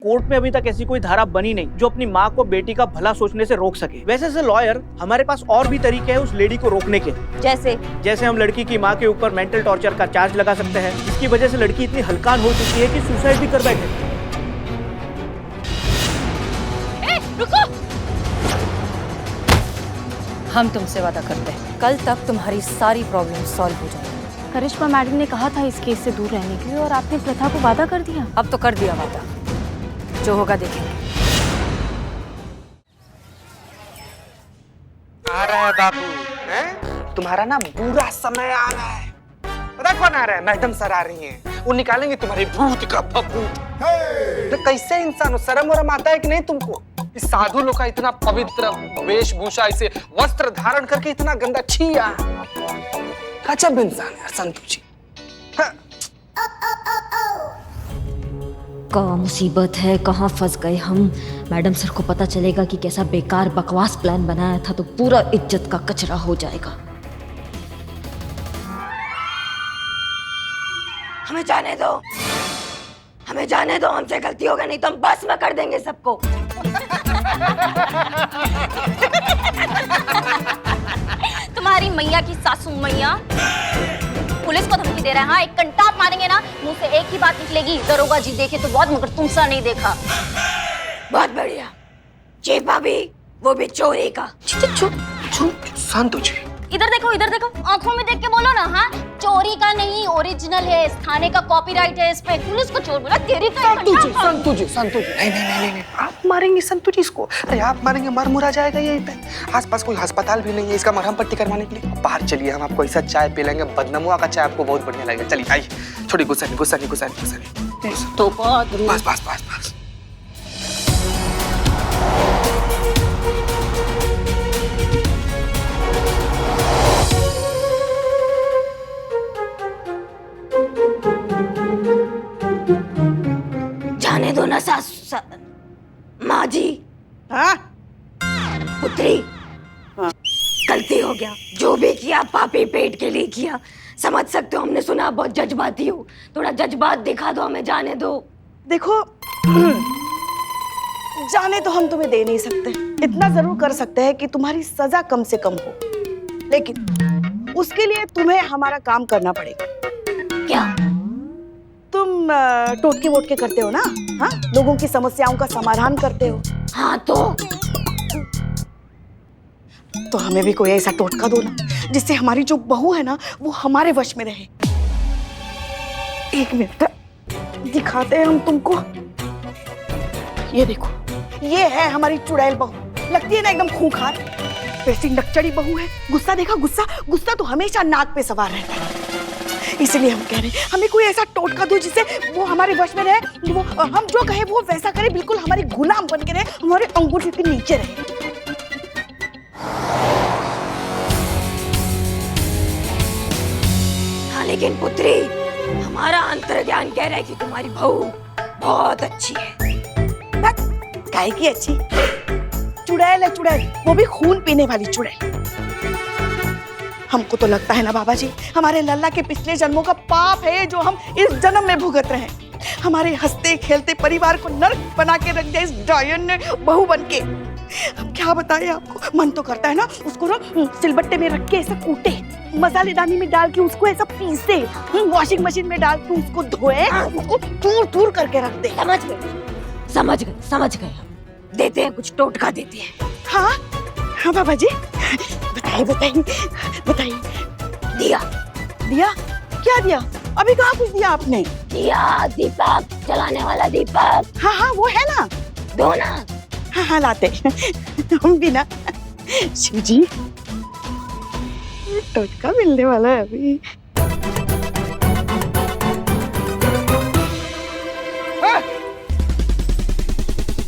Court में अभी तक ऐसी कोई धारा बनी नहीं जो अपनी माँ को बेटी का भला सोचने से रोक सके। वैसे एज लॉयर हमारे पास और भी तरीके हैं उस लेडी को रोकने के। जैसे हम लड़की की माँ के ऊपर मेंटल टॉर्चर का चार्ज लगा सकते हैं, जिसकी वजह से लड़की इतनी हलकान हो चुकी है कि सुसाइड भी कर बैठे। रुको! हम तुमसे वादा करते हैं, कल तक तुम्हारी सारी प्रॉब्लम सॉल्व हो जाएगी। करिश्मा मैडम ने कहा था इस केस से दूर रहने के लिए, और आपने प्रथा को वादा कर दिया। अब तो कर दिया वादा, जो होगा देखेंगे। आ रहा है बाबू, हैं? तुम्हारा ना बुरा समय आ रहा है। पता कौन आ रहा है? मैडम सर आ रही हैं। वो निकालेंगे तुम्हारे भूत का भभूत। तो कैसे इंसान हो, शर्म वरम आता है कि नहीं तुमको? इस साधु लोग का इतना पवित्र वेशभूषा, इसे वस्त्र धारण करके इतना गंदा छिया। गजब इंसान है संतु जी। कहाँ मुसीबत है, कहाँ फंस गए हम। मैडम सर को पता चलेगा कि कैसा बेकार बकवास प्लान बनाया था तो पूरा इज्जत का कचरा हो जाएगा। हमें जाने दो, हमें जाने दो, हमसे गलती होगा, नहीं तो हम बस में कर देंगे सबको। तुम्हारी मैया की सासू मैया पुलिस को धमकी दे रहा है। हाँ, एक कंटाप मारेंगे ना, मुंह से एक ही बात निकलेगी, दरोगा जी देखे तो बहुत, मगर तुमसा नहीं देखा। बहुत बढ़िया। जी भाभी, वो भी चोरी का। चुप संतु जी। इधर देखो, इधर देखो, आंखों में देख के बोलो ना। हाँ, चोरी का नहीं, ओरिजिनल है, इस थाने का कॉपीराइट है इस पे। पुलिस को चोर बोला, तेरी का संतु जी, संतु जी, संतु जी। नहीं नहीं नहीं नहीं, आप मारेंगे संतु जी इसको। अरे आप मारेंगे, मर मुरा जाएगा यहीं पे। आसपास कोई अस्पताल भी नहीं है इसका मरहम पट्टी करवाने के लिए। बाहर चलिए, हम आपको ऐसा चाय पिलाएंगे, बदनमुआ का चाय आपको बहुत बढ़िया लगेगा। चलिए आइए, छोड़ी गुस्सा नहीं, गुस्सा नहीं, गुस्सा नहीं, गुस्सा नहीं। तो बस बस बस बस। जाने दो ना सासू माँ जी। हाँ? पुत्री, गलती हो गया, जो भी किया पापी पेट के लिए किया। समझ सकते हो, हमने सुना बहुत जज्बाती हो, थोड़ा जज्बात दिखा दो, हमें जाने दो। देखो, जाने तो हम तुम्हें दे नहीं सकते, इतना जरूर कर सकते हैं कि तुम्हारी सजा कम से कम हो, लेकिन उसके लिए तुम्हें हमारा काम करना पड़ेगा। क्या? तुम टोटके वोटके करते हो ना? हाँ, लोगों की समस्याओं का समाधान करते हो। हाँ तो हमें भी कोई ऐसा टोटका दो ना, जिससे हमारी जो बहू है ना, वो हमारे वश में रहे। एक मिनट दिखाते हैं हम तुमको। ये देखो, ये है हमारी चुड़ैल बहू। लगती है ना एकदम खूंखार, वैसी नकचड़ी बहू है। गुस्सा देखा, गुस्सा गुस्सा तो हमेशा नाक पे सवार रहता है। इसलिए हम कह रहे हैं, हमें कोई ऐसा टोटका दो जिससे वो हमारे वश में रहे, वो हम जो कहे वो वैसा करे, बिल्कुल हमारे गुलाम बन के रहे, हमारे अंगूठे के नीचे रहे। हाँ, लेकिन पुत्री, हमारा अंतर्ज्ञान कह रहा है कि तुम्हारी बहू बहुत अच्छी है। काहे की अच्छी? चुड़ैल है चुड़ैल, वो भी खून पीने वाली चुड़ैल। हमको तो लगता है ना बाबा जी, हमारे लल्ला के पिछले जन्मों का पाप है जो हम इस जन्म में भुगत रहे हैं। हमारे हंसते खेलते परिवार को नर्क बना के रख दिया इस डायन ने बहू बन के। हम क्या बताएं आपको, मन तो करता है ना उसको ना सिलबट्टे में रख के ऐसा कूटे, मसालेदानी में डाल के उसको ऐसा पीसे, वॉशिंग मशीन में डाल के उसको धोए, उसको दूर दूर करके रख दे। समझ गए, समझ गए, समझ गए। हम देते हैं, कुछ टोटका देते हैं। हाँ हाँ बाबा जी, बताइए बताइए बताइए। दिया। दिया? क्या दिया? अभी कहाँ कुछ दिया आपने? दिया, दीपक जलाने वाला दीपक। हाँ हाँ, वो है ना, दो ना। हाँ हाँ लाते हम भी ना। शिव जी, टोटका मिलने वाला है अभी।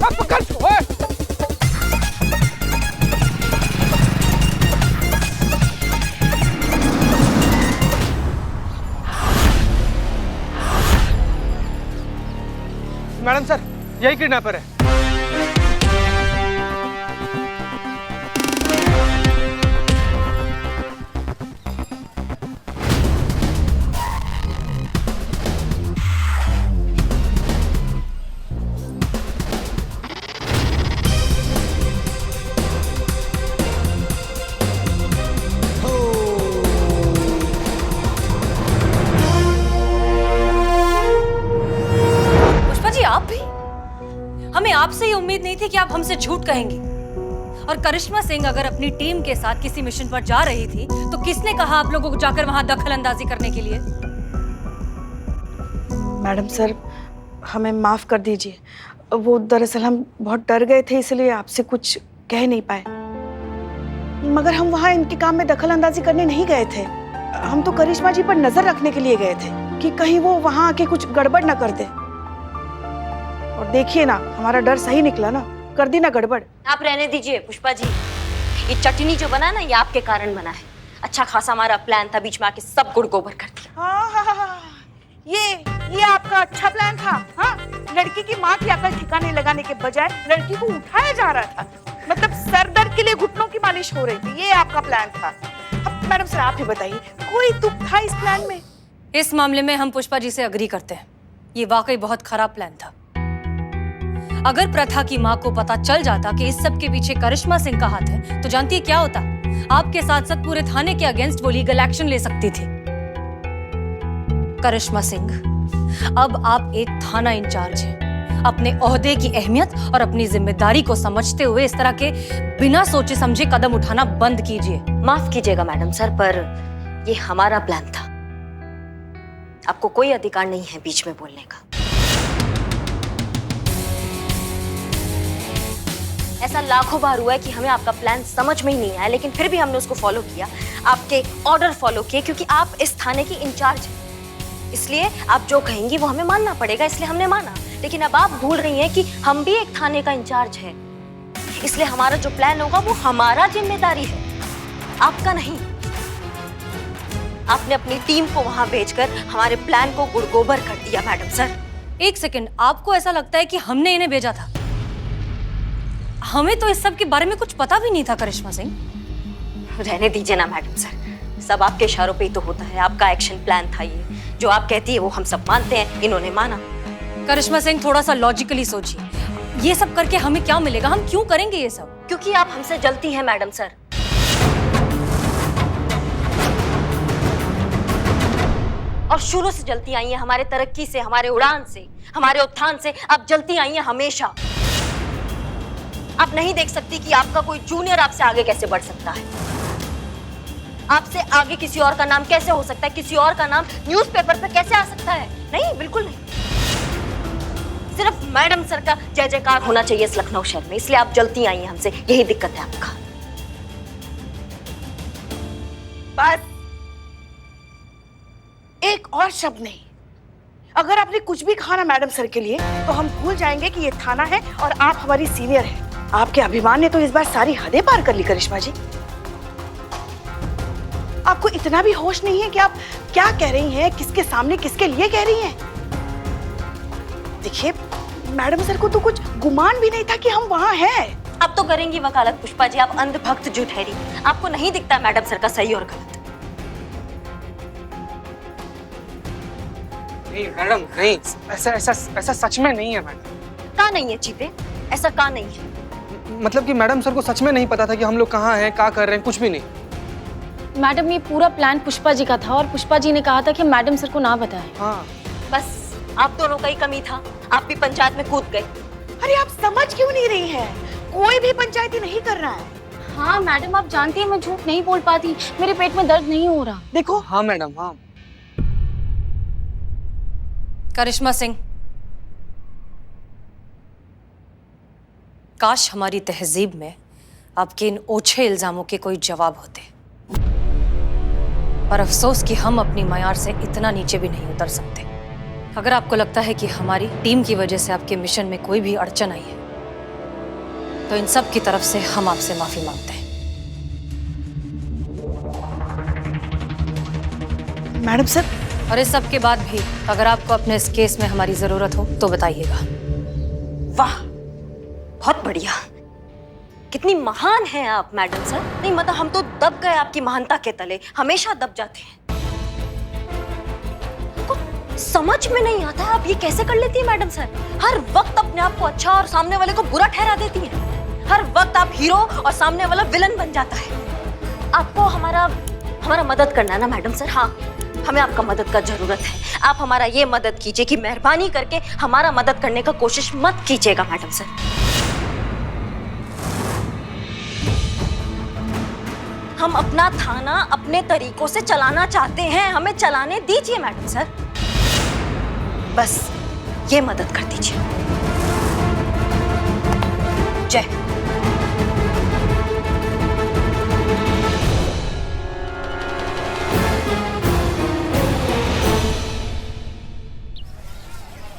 पकड़ को, मैडम सर, यही किडनैपर है। हमें आपसे ये उम्मीद नहीं थी कि आप हमसे झूठ कहेंगी। और करिश्मा सिंह अगर अपनी टीम के साथ किसी मिशन पर जा रही थी तो किसने कहा आप लोगों को जाकर वहां दखल अंदाजी करने के लिए? मैडम सर, हमें माफ कर दीजिए। वो दरअसल हम बहुत डर गए थे, इसलिए आपसे कुछ कह नहीं पाए। मगर हम वहाँ इनके काम में दखल अंदाजी करने नहीं गए थे। हम तो करिश्मा जी पर नजर रखने के लिए गए थे कि कहीं वो वहाँ आके कुछ गड़बड़ ना कर दे। और देखिए ना, हमारा डर सही निकला ना, कर दी ना गड़बड़। आप रहने दीजिए पुष्पा जी, ये चटनी जो बना ना ये आपके कारण बना है। अच्छा खासा हमारा प्लान था, बीच में आके सब गुड़ गोबर कर दिया। हाँ, ये आपका अच्छा प्लान था। हाँ, लड़की की माँ की अकल ठिकाने लगाने के बजाय लड़की को उठाया जा रहा था। मतलब सर दर्द के लिए घुटनों की मालिश हो रही थी, ये आपका प्लान था। अब मैडम सर आप ही बताइए, कोई तुक था इस प्लान में? इस मामले में हम पुष्पा जी से अग्री करते हैं। ये वाकई बहुत खराब प्लान था। अगर प्रथा की माँ को पता चल जाता कि इस सब के पीछे करिश्मा सिंह का हाथ है तो जानती है क्या होता? आपके साथ साथ पूरे थाने के अगेंस्ट वो लीगल एक्शन ले सकती थी। करिश्मा सिंह, अब आप एक थाना इंचार्ज हैं। अपने ओहदे की अहमियत और अपनी जिम्मेदारी को समझते हुए इस तरह के बिना सोचे समझे कदम उठाना बंद कीजिए। माफ कीजिएगा मैडम सर, पर ये हमारा प्लान था। आपको कोई अधिकार नहीं है बीच में बोलने का। ऐसा लाखों बार हुआ है कि हमें आपका प्लान समझ में ही नहीं आया, लेकिन फिर भी हमने उसको फॉलो किया। आपके ऑर्डर फॉलो किए, क्योंकि आप इस थाने की इंचार्ज हैं। इसलिए आप जो कहेंगी वो हमें मानना पड़ेगा, इसलिए हमने माना। लेकिन अब आप भूल रही हैं कि हम भी एक थाने का इंचार्ज है, इसलिए हमारा जो प्लान होगा वो हमारा जिम्मेदारी है, आपका नहीं। आपने अपनी टीम को वहां भेजकर हमारे प्लान को गुड़गोबर कर दिया मैडम सर। एक सेकंड, आपको ऐसा लगता है कि हमने इन्हें भेजा था? हमें तो इस सब के बारे में कुछ पता भी नहीं था करिश्मा सिंह। रहने दीजिए ना मैडम सर, सब आपके इशारों पे ही तो होता है। आपका एक्शन प्लान था ये, जो आप कहती है वो हम सब मानते हैं, इन्होंने माना। करिश्मा सिंह, थोड़ा सा लॉजिकली सोचिए। ये सब करके हमें क्या मिलेगा? हम क्यों करेंगे ये सब? क्योंकि आप हमसे जलती हैं मैडम सर। और शुरू से जलती आई हैं हमारे तरक्की से, हमारे उड़ान से, हमारे उत्थान से। आप जलती आई हैं हमेशा। आप नहीं देख सकती कि आपका कोई जूनियर आपसे आगे कैसे बढ़ सकता है? आपसे आगे किसी और का नाम कैसे हो सकता है? किसी और का नाम न्यूज़पेपर पे कैसे आ सकता है? नहीं, बिल्कुल नहीं। सिर्फ मैडम सर का जय जयकार होना चाहिए इस लखनऊ शहर में, इसलिए आप जलती आई हैं हमसे। यही दिक्कत है आपका। बस एक और शब्द नहीं। अगर आपने कुछ भी कहा ना मैडम सर के लिए, तो हम भूल जाएंगे कि ये थाना है और आप हमारी सीनियर हैं। आपके अभिमान ने तो इस बार सारी हदें पार कर ली करिश्मा जी। आपको इतना भी होश नहीं है कि आप क्या कह रही हैं, किसके सामने, किसके लिए कह रही हैं? देखिए, मैडम सर को तो कुछ गुमान भी नहीं था कि हम वहाँ हैं। अब तो करेंगी वकालत पुष्पा जी, आप अंधभक्त जो ठहरी। आपको नहीं दिखता मैडम सर का सही और गलत? नहीं मैडम, नहीं, ऐसा सच में नहीं है मैडम। कहाँ नहीं है चीते? ऐसा कहाँ नहीं है? मतलब कि मैडम सर को सच में नहीं पता था कि हम लोग कहाँ हैं, क्या कर रहे हैं, कुछ भी नहीं। मैडम, ये पूरा प्लान पुष्पा जी का था और पुष्पा जी ने कहा था कि मैडम सर को ना बताएं। हाँ, बस आप दोनों का ही कमी था। आप भी पंचायत में कूद गए। अरे आप समझ क्यों नहीं रही हैं? कोई भी पंचायती नहीं कर रहा है। हाँ मैडम, आप जानती हैं मैं झूठ नहीं बोल पाती, मेरे पेट में दर्द नहीं हो रहा। देखो। हाँ मैडम, हाँ। करिश्मा सिंह, काश हमारी तहजीब में आपके इन ओछे इल्जामों के कोई जवाब होते। पर अफसोस कि हम अपनी मयार से इतना नीचे भी नहीं उतर सकते। अगर आपको लगता है कि हमारी टीम की वजह से आपके मिशन में कोई भी अड़चन आई है, तो इन सब की तरफ से हम आपसे माफी मांगते हैं। मैडम सर, और इस सब के बाद भी अगर आपको अपने इस केस में हमारी जरूरत हो तो बताइएगा। वाह, बहुत बढ़िया। कितनी महान हैं आप मैडम सर। नहीं मतलब हम तो दब गए आपकी महानता के तले, हमेशा दब जाते हैं। हमको समझ में नहीं आता है आप ये कैसे कर लेती है मैडम सर। हर वक्त अपने आप को अच्छा और सामने वाले को बुरा ठहरा देती हैं। हर वक्त आप हीरो और सामने वाला विलन बन जाता है। आपको हमारा मदद करना है ना मैडम सर? हाँ, हमें आपका मदद का जरूरत है। आप हमारा ये मदद कीजिए कि मेहरबानी करके हमारा मदद करने का कोशिश मत कीजिएगा मैडम सर। हम अपना थाना अपने तरीकों से चलाना चाहते हैं, हमें चलाने दीजिए मैडम सर। बस ये मदद कर दीजिए। जय।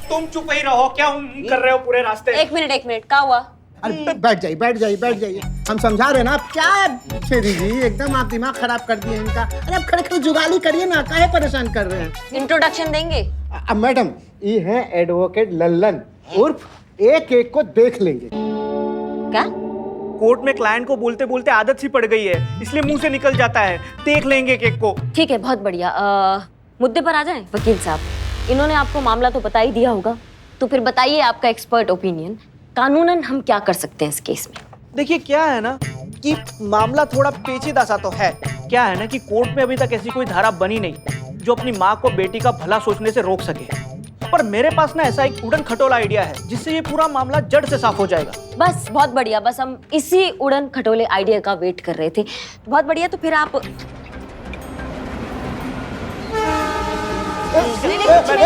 तुम चुप ही रहो, क्या कर रहे हो पूरे रास्ते? एक मिनट, क्या हुआ? अरे बैठ जाइए। हम समझा रहे ना, आप क्या फेरी जी, एकदम आप दिमाग खराब कर दिए इनका। अरे आप खड़े जुगाली करिए ना, काहे परेशान कर रहे हैं? इंट्रोडक्शन देंगे? अब मैडम, ये है एडवोकेट लल्लन, उर्फ एक को देख लेंगे। क्या? कोर्ट में क्लाइंट को बोलते बोलते आदत सी पड़ गई है, इसलिए मुंह से निकल जाता है। देख लेंगे केक को। ठीक है, बहुत बढ़िया। मुद्दे पर आ जाएं। वकील साहब, इन्होंने आपको मामला तो बता ही दिया होगा, तो फिर बताइए आपका एक्सपर्ट ओपिनियन, कानूनन हम क्या कर सकते हैं इस केस में? देखिए क्या है ना कि मामला थोड़ा पेचीदा सा तो है। क्या है ना कि कोर्ट में अभी तक ऐसी कोई धारा बनी नहीं जो अपनी माँ को बेटी का भला सोचने से रोक सके। पर मेरे पास ना ऐसा एक उड़न खटोला आइडिया है जिससे ये पूरा मामला जड़ से साफ हो जाएगा। बस बहुत बढ़िया, बस हम इसी उड़न खटोले आइडिया का वेट कर रहे थे। बहुत बढ़िया, तो फिर आप नहीं,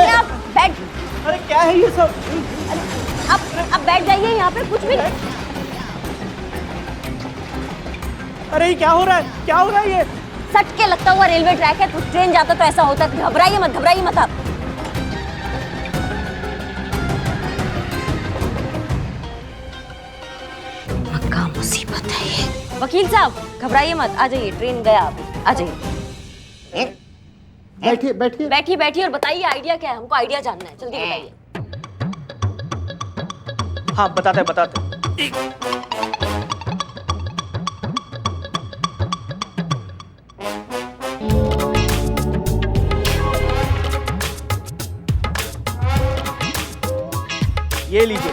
आप बैठ। अरे क्या है ये सब? आप बैठ जाइए, यहाँ पे कुछ भी नहीं। अरे ये क्या हो रहा है ये? सट के लगता हुआ रेलवे ट्रैक है, कुछ ट्रेन जाता तो ऐसा होता है। घबराइए मत आप। पक्का मुसीबत है ये। वकील साहब घबराइए मत, आ जाइए, ट्रेन गया आप, आ जाइए। बैठिए और बताइए आइडिया क्या है, हमको आइडिया जानना है, जल्दी बताइए। हाँ बताते। ये लीजिए,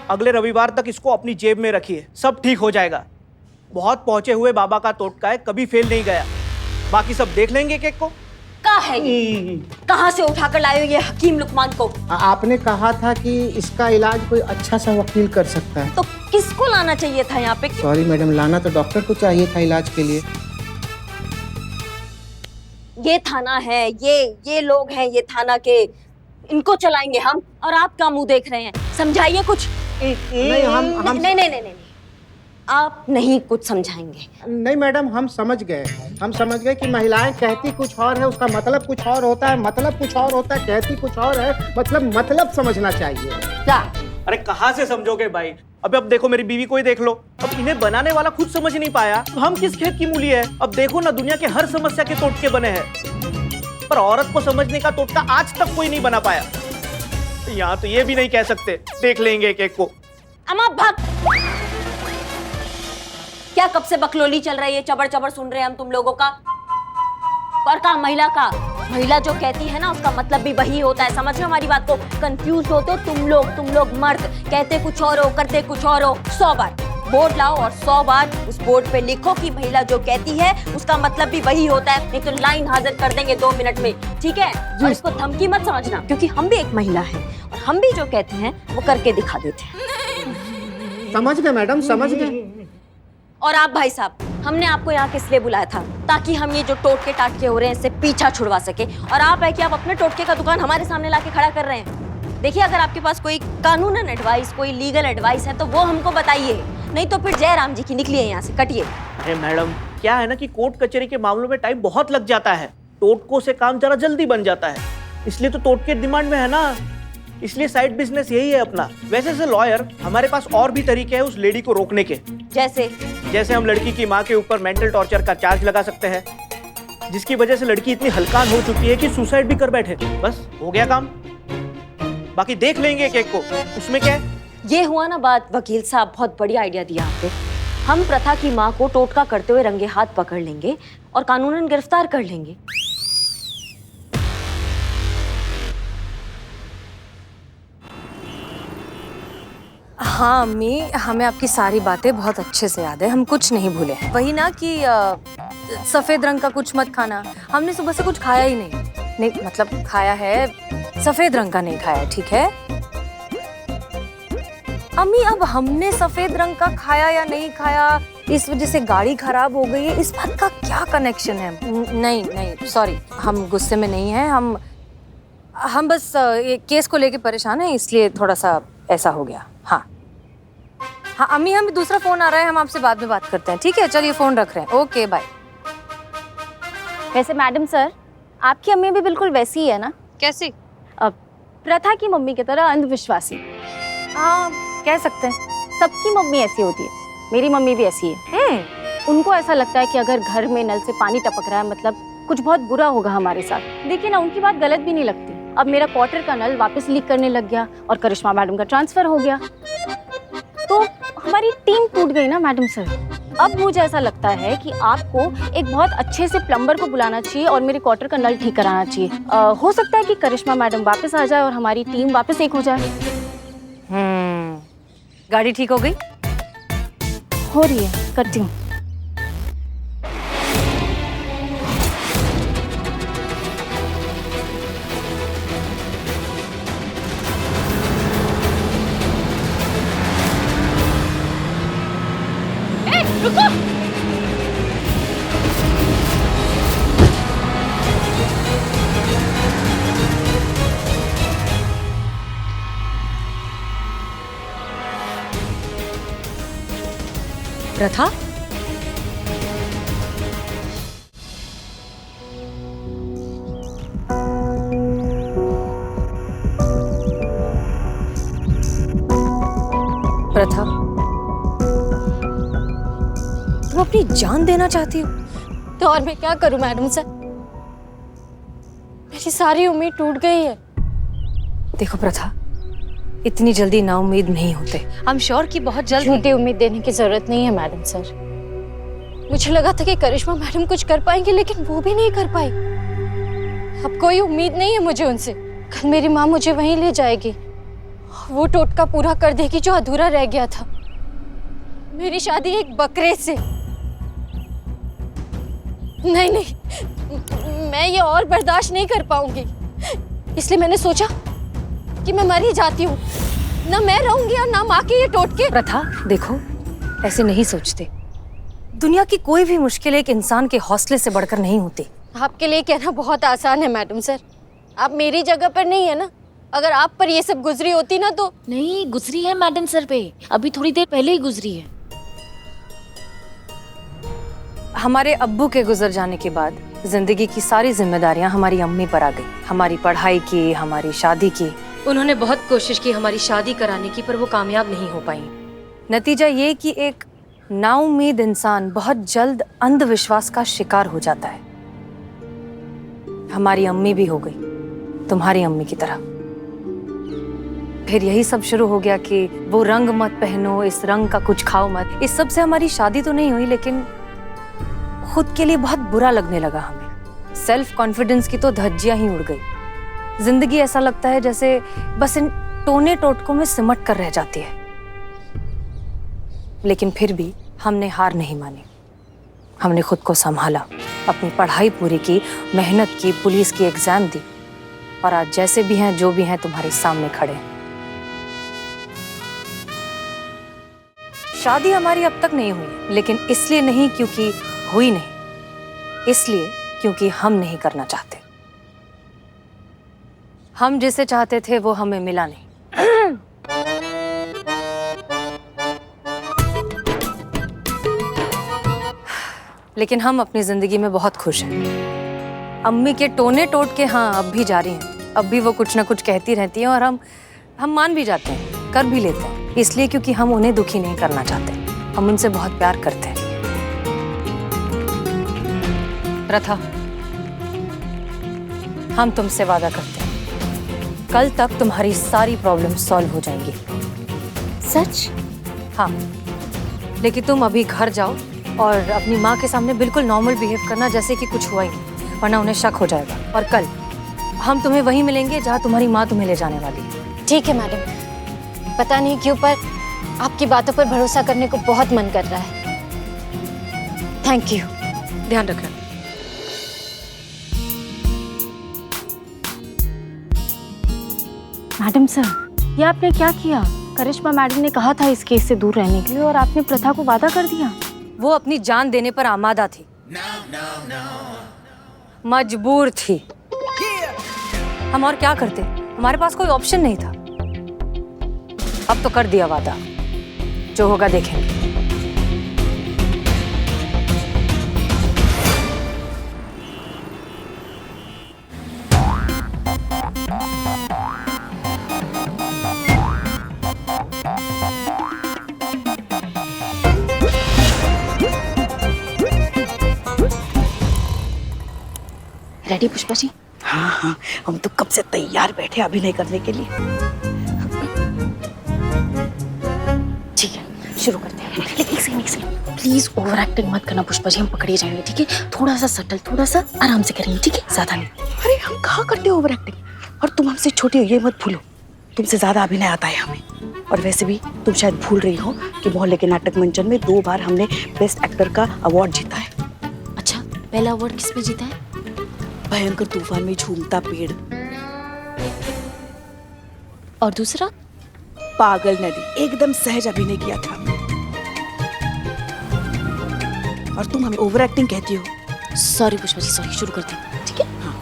अगले रविवार तक इसको अपनी जेब में रखिए, सब ठीक हो जाएगा। बहुत पहुंचे हुए बाबा का टोटका है, कभी फेल नहीं गया। बाकी सब देख लेंगे केक को। क्या है ये? कहाँ से उठाकर लाए हो ये हकीम लुकमान को? आपने कहा था कि इसका इलाज कोई अच्छा सा वकील कर सकता है। तो किसको लाना चाहिए था यहाँ पे? सॉरी मैडम, लाना तो डॉक्टर को चाहिए था इलाज के लिए। ये थाना है, ये लोग हैं ये थाना के, इनको चलाएंगे हम, और आप क्या मुंह देख रहे हैं? समझाइए कुछ। नहीं, आप नहीं कुछ समझाएंगे। नहीं मैडम, हम समझ गए कि महिलाएं कहती कुछ और है, उसका मतलब कुछ और होता है, मतलब कुछ और होता है, कहती कुछ और है, मतलब समझना चाहिए। क्या? अरे कहाँ से समझोगे भाई? अब देखो मेरी बीवी को ही देख लो। अब इन्हें बनाने वाला खुद समझ नहीं पाया तो हम किस खेत की मूली है? अब देखो ना, दुनिया के हर समस्या के टोटके बने हैं, पर औरत को समझने का टोटका आज तक कोई नहीं बना पाया। यहाँ तो ये भी नहीं कह सकते देख लेंगे केक को। अम्मा भाग। क्या कब से बकलोली चल रही है, चबड़ सुन रहे हैं हम तुम लोगों का। और का महिला जो कहती है ना, उसका मतलब भी वही होता है। समझ रहे हो हमारी बात को? कंफ्यूज होते हो तुम लोग मर्द, कहते कुछ और हो, करते कुछ और हो। 100 बार बोर्ड लाओ और 100 बार उस बोर्ड पे लिखो कि महिला जो कहती है उसका मतलब भी वही होता है, नहीं तो लाइन हाजिर कर देंगे 2 मिनट में, ठीक है? और इसको धमकी मत समझना, क्योंकि हम भी एक महिला है और हम भी जो कहते हैं वो करके दिखा देते हैं। समझ गए मैडम, समझ गए। और आप भाई साहब, हमने आपको यहाँ किस लिए बुलाया था? ताकि हम ये जो टोटके टाटके हो रहे हैं इससे पीछा छुड़वा सके। और आप है कि आप अपने टोटके का दुकान हमारे सामने लाके खड़ा कर रहे हैं। देखिए, अगर आपके पास कोई कानूनन एडवाइस, कोई लीगल एडवाइस है तो वो हमको बताइए, नहीं तो फिर जय राम जी की निकलिए यहाँ से, कटिए। अरे मैडम, क्या है ना कि कोर्ट कचहरी के मामलों में टाइम बहुत लग जाता है, टोटकों से काम जरा जल्दी बन जाता है, इसलिए तो टोटके डिमांड में है ना, इसलिए साइड बिजनेस यही है अपना। वैसे से लॉयर, हमारे पास और भी तरीके हैं उस लेडी को रोकने के। जैसे हम लड़की की माँ के ऊपर मेंटल टॉर्चर का चार्ज लगा सकते हैं, जिसकी वजह से लड़की इतनी हल्कान हो चुकी है कि सुसाइड भी कर बैठे। बस हो गया काम, बाकी देख लेंगे केक को, उसमें क्या है? ये हुआ ना बात। वकील साहब, बहुत बढ़िया आइडिया दिया आपने। हम प्रथा की माँ को टोटका करते हुए रंगे हाथ पकड़ लेंगे और कानूनन गिरफ्तार कर लेंगे। हाँ अम्मी, हमें आपकी सारी बातें बहुत अच्छे से याद है, हम कुछ नहीं भूले। वही ना कि सफेद रंग का कुछ मत खाना, हमने सुबह से कुछ खाया ही नहीं। नहीं मतलब खाया है, सफेद रंग का नहीं खाया, ठीक है? अम्मी अब हमने सफेद रंग का खाया या नहीं खाया, इस वजह से गाड़ी खराब हो गई है, इस बात का क्या कनेक्शन है? नहीं नहीं सॉरी, हम गुस्से में नहीं हैं, हम बस ये केस को लेके परेशान हैं, इसलिए थोड़ा सा ऐसा हो गया। हाँ हाँ अम्मी, हमें दूसरा फोन आ रहा है, हम आपसे बाद में बात करते हैं, ठीक है? चलिए फोन रख रहे हैं, ओके बाय। वैसे मैडम सर, आपकी अम्मी भी बिल्कुल वैसी ही है ना? कैसी? अब प्रथा की मम्मी की तरह अंधविश्वासी। हाँ कह सकते हैं। सबकी मम्मी ऐसी होती है, मेरी मम्मी भी ऐसी है। उनको ऐसा लगता है कि अगर घर में नल से पानी टपक रहा है मतलब कुछ बहुत बुरा होगा हमारे साथ। देखिए ना, उनकी बात गलत भी नहीं लगती। अब मेरा क्वार्टर का नल वापस लीक करने लग गया और करिश्मा मैडम का ट्रांसफर हो गया, तो हमारी टीम टूट गई ना मैडम सर। अब मुझे ऐसा लगता है कि आपको एक बहुत अच्छे से प्लम्बर को बुलाना चाहिए और मेरे क्वार्टर का नल ठीक कराना चाहिए। हो सकता है कि करिश्मा मैडम वापस आ जाए और हमारी टीम वापस एक हो जाए। गाड़ी ठीक हो गई? हो रही है, करती हूँ। रुको। प्रथा? प्रथा, तुम अपनी जान देना चाहती हो? तो और मैं क्या करूं मैडम सर, मेरी सारी उम्मीद टूट गई है। देखो प्रथा, इतनी जल्दी नाउम्मीद नहीं होते। I'm श्योर कि बहुत जल्द। झूठी उम्मीद देने की जरूरत नहीं है मैडम सर। मुझे लगा था कि करिश्मा मैडम कुछ कर पाएंगे, लेकिन वो भी नहीं कर पाई। अब कोई उम्मीद नहीं है मुझे उनसे। कल मेरी माँ मुझे वहीं ले जाएगी, वो टोटका पूरा कर देगी जो अधूरा रह गया था। मेरी शादी एक बकरे से। नहीं नहीं, मैं ये और बर्दाश्त नहीं कर पाऊंगी, इसलिए मैंने सोचा कि मैं मर ही जाती हूँ। ना मैं रहूंगी और ना माँ के ये टोटके। प्रथा देखो, ऐसे नहीं सोचते। दुनिया की कोई भी मुश्किल एक इंसान के हौसले से बढ़कर नहीं होती। आपके लिए कहना बहुत आसान है मैडम सर, आप मेरी जगह पर नहीं है ना। अगर आप पर ये सब गुजरी होती ना तो। नहीं गुजरी है मैडम सर पे, अभी थोड़ी देर पहले ही गुजरी है। हमारे अब्बू के गुजर जाने के बाद जिंदगी की सारी जिम्मेदारियां हमारी अम्मी पर आ गई। हमारी पढ़ाई की, हमारी शादी की। उन्होंने बहुत कोशिश की हमारी शादी कराने की, पर वो कामयाब नहीं हो पाई। नतीजा ये कि एक नाउम्मीद इंसान बहुत जल्द अंधविश्वास का शिकार हो जाता है। हमारी अम्मी भी हो गई तुम्हारी अम्मी की तरह। फिर यही सब शुरू हो गया कि वो रंग मत पहनो, इस रंग का कुछ खाओ मत। इस सब से हमारी शादी तो नहीं हुई, लेकिन खुद के लिए बहुत बुरा लगने लगा हमें। सेल्फ कॉन्फिडेंस की तो धज्जियां ही उड़ गई। जिंदगी ऐसा लगता है जैसे बस इन टोने टोटकों में सिमट कर रह जाती है। लेकिन फिर भी हमने हार नहीं मानी। हमने खुद को संभाला, अपनी पढ़ाई पूरी की, मेहनत की, पुलिस की एग्जाम दी, और आज जैसे भी हैं, जो भी हैं, तुम्हारे सामने खड़े हैं। शादी हमारी अब तक नहीं हुई, लेकिन इसलिए नहीं क्योंकि हुई नहीं, इसलिए क्योंकि हम नहीं करना चाहते। हम जिसे चाहते थे वो हमें मिला नहीं। लेकिन हम अपनी जिंदगी में बहुत खुश हैं। अम्मी के टोने टोट के हाँ अब भी जारी हैं। अब भी वो कुछ ना कुछ कहती रहती हैं और हम मान भी जाते हैं, कर भी लेते हैं, इसलिए क्योंकि हम उन्हें दुखी नहीं करना चाहते। हम उनसे बहुत प्यार करते हैं। प्रथा, हम तुमसे वादा करते हैं, कल तक तुम्हारी सारी प्रॉब्लम सॉल्व हो जाएंगी। सच? हाँ, लेकिन तुम अभी घर जाओ और अपनी माँ के सामने बिल्कुल नॉर्मल बिहेव करना, जैसे कि कुछ हुआ ही नहीं, वरना उन्हें शक हो जाएगा। और कल हम तुम्हें वहीं मिलेंगे जहाँ तुम्हारी माँ तुम्हें ले जाने वाली है। ठीक है मैडम, पता नहीं क्यों पर आपकी बातों पर भरोसा करने को बहुत मन कर रहा है। Thank you. ध्यान रखना। मैडम सर, ये आपने क्या किया? करिश्मा मैडम ने कहा था इस केस से दूर रहने के लिए और आपने प्रथा को वादा कर दिया। वो अपनी जान देने पर आमादा थी, मजबूर थी। हम और क्या करते, हमारे पास कोई ऑप्शन नहीं था। अब तो कर दिया वादा, जो होगा देखेंगे। रेडी पुष्पा जी? हाँ हाँ, हम तो कब से तैयार बैठे अभिनय करने के लिए। ठीक है, शुरू करते हैं। लेकिन एक सेकंड प्लीज ओवर एक्टिंग मत करना पुष्पा जी, हम पकड़े जाएंगे। ठीक है, थोड़ा सा सटल, थोड़ा सा आराम से करेंगे। ठीक है, ज्यादा नहीं। अरे हम कहाँ करते ओवर एक्टिंग, और तुम हमसे छोटी हो ये मत भूलो, तुमसे ज्यादा अभिनय आता है हमें। और वैसे भी तुम शायद भूल रही हो कि मोहल्ले के नाटक मंचन में 2 बार हमने बेस्ट एक्टर का अवार्ड जीता है। अच्छा, पहला अवार्ड किस पे जीता है? भयंकर तूफान में झूमता पेड़। और दूसरा? पागल नदी, एकदम सहज अभिनय किया था। और तुम हमें ओवर एक्टिंग कहती हो। Sorry Pushpa ji, sorry. शुरू करते हैं, ठीक है? हाँ।